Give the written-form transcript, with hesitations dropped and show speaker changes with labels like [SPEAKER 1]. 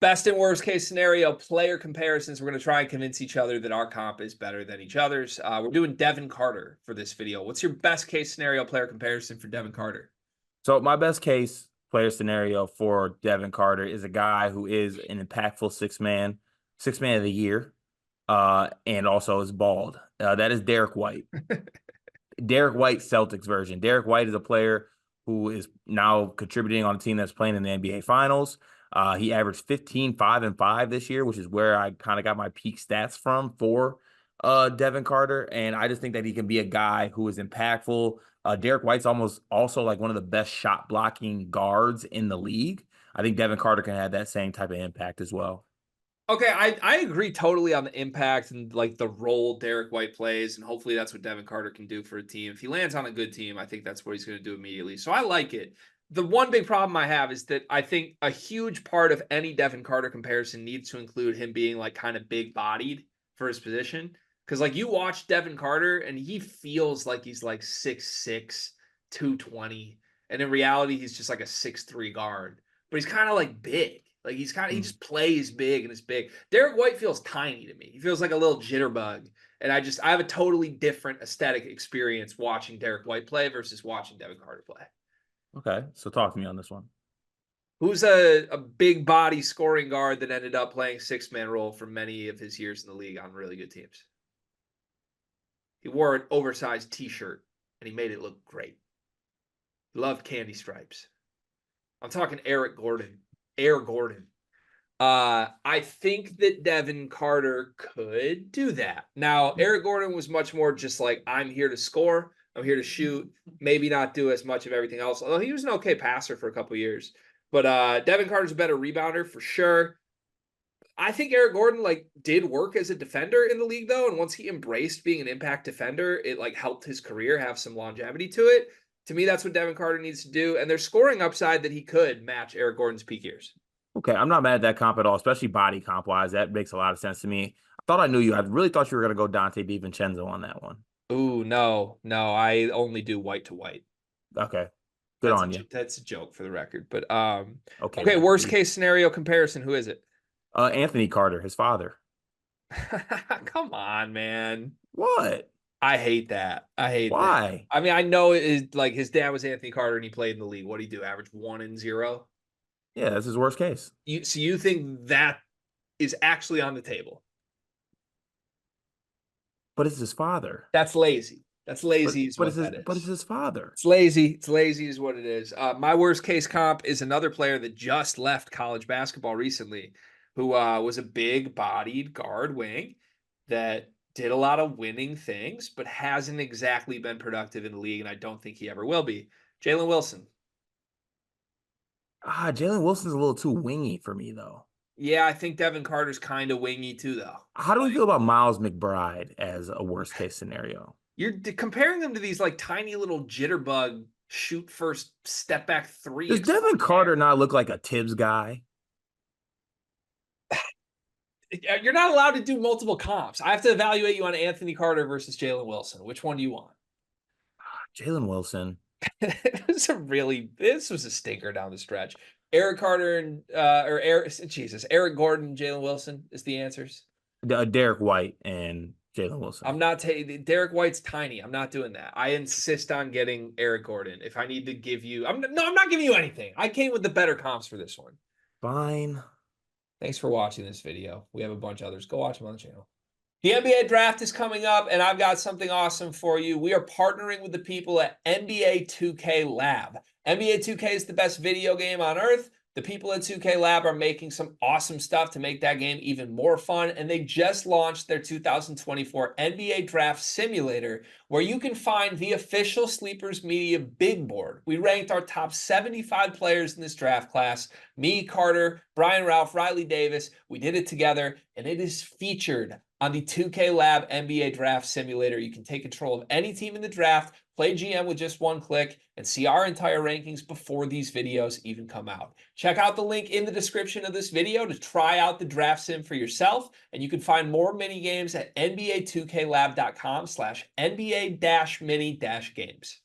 [SPEAKER 1] Best and worst case scenario player comparisons. We're going to try and convince each other that our comp is better than each other's. We're doing Devin Carter for this video. What's your best case scenario player comparison for Devin Carter?
[SPEAKER 2] So my best case player scenario for Devin Carter is a guy who is an impactful six man of the year, and also is bald. That is Derek White. Derek White, Celtics version. Derek White is a player who is now contributing on a team that's playing in the NBA Finals. He averaged 15, 5, and 5 this year, which is where I kind of got my peak stats from for Devin Carter. And I just think that he can be a guy who is impactful. Derek White's almost also like one of the best shot blocking guards in the league. I think Devin Carter can have that same type of impact as well.
[SPEAKER 1] Okay, I agree totally on the impact and like the role Derek White plays, and hopefully that's what Devin Carter can do for a team. If he lands on a good team, I think that's what he's going to do immediately. So I like it. The one big problem I have is that I think a huge part of any Devin Carter comparison needs to include him being like kind of big bodied for his position. Because like you watch Devin Carter and he feels like he's like 6'6", 220. And in reality, he's just like a 6'3" guard. But he's kind of like big. Like he's kind of, he just plays big and is big. Derek White feels tiny to me. He feels like a little jitterbug. And I have a totally different aesthetic experience watching Derek White play versus watching Devin Carter play.
[SPEAKER 2] Okay, so talk to me on this one.
[SPEAKER 1] Who's a big body scoring guard that ended up playing six-man role for many of his years in the league on really good teams? He wore an oversized t-shirt and he made it look great. He loved candy stripes. I'm talking Eric Gordon. Air Gordon. I think that Devin Carter could do that. Now, Eric Gordon was much more just like, I'm here to score. I'm here to shoot. Maybe not do as much of everything else. Although he was an okay passer for a couple years. But Devin Carter's a better rebounder for sure. I think Eric Gordon like did work as a defender in the league though, and once he embraced being an impact defender, it like helped his career have some longevity to it. To me, that's what Devin Carter needs to do, and there's scoring upside that he could match Eric Gordon's peak years.
[SPEAKER 2] Okay, I'm not mad at that comp at all, especially body comp wise. That makes a lot of sense to me. I thought I knew you. I really thought you were going to go Dante DiVincenzo on that one.
[SPEAKER 1] Ooh, no. I only do white to white.
[SPEAKER 2] Okay, good on you.
[SPEAKER 1] That's a joke for the record. But
[SPEAKER 2] okay.
[SPEAKER 1] Worst case scenario comparison. Who is it?
[SPEAKER 2] Anthony Carter, his father.
[SPEAKER 1] Come on, man.
[SPEAKER 2] What?
[SPEAKER 1] I hate that. I hate
[SPEAKER 2] Why?
[SPEAKER 1] that. I mean, I know it is like his dad was Anthony Carter and he played in the league. What did he do? Average 1-0?
[SPEAKER 2] Yeah, that's his worst case.
[SPEAKER 1] So you think that is actually on the table?
[SPEAKER 2] But it's his father.
[SPEAKER 1] That's lazy. That's lazy.
[SPEAKER 2] But it's his father.
[SPEAKER 1] It's lazy. It's lazy is what it is. My worst case comp is another player that just left college basketball recently, who was a big-bodied guard wing that did a lot of winning things, but hasn't exactly been productive in the league, and I don't think he ever will be. Jalen Wilson.
[SPEAKER 2] Jalen Wilson's a little too wingy for me, though.
[SPEAKER 1] Yeah, I think Devin Carter's kind of wingy, too, though.
[SPEAKER 2] How do we feel about Miles McBride as a worst-case scenario?
[SPEAKER 1] You're comparing them to these, like, tiny little jitterbug shoot first step back three.
[SPEAKER 2] Does Devin Carter not look like a Tibbs guy?
[SPEAKER 1] You're not allowed to do multiple comps. I have to evaluate you on Anthony Carter versus Jalen Wilson. Which one do you want?
[SPEAKER 2] Jalen Wilson.
[SPEAKER 1] This was a stinker down the stretch. Eric Carter and Eric Gordon, Jalen Wilson is the answers.
[SPEAKER 2] Derek White and Jalen Wilson.
[SPEAKER 1] I'm not taking Derek White's tiny. I'm not doing that. I insist on getting Eric Gordon. If I need to give you, I'm not giving you anything. I came with the better comps for this one.
[SPEAKER 2] Fine.
[SPEAKER 1] Thanks for watching this video. We have a bunch of others. Go watch them on the channel. The NBA draft is coming up, and I've got something awesome for you. We are partnering with the people at NBA 2K Lab. NBA 2K is the best video game on earth. The people at 2K Lab are making some awesome stuff to make that game even more fun, and they just launched their 2024 NBA Draft Simulator, where you can find the official Sleepers Media big board. We ranked our top 75 players in this draft class. Me, Carter, Brian Ralph, Riley Davis. We did it together, and it is featured on the 2K Lab NBA Draft Simulator. You can take control of any team in the draft, play GM with just one click, and see our entire rankings before these videos even come out. Check out the link in the description of this video to try out the draft sim for yourself, and you can find more mini games at nba2klab.com/NBA-mini-games.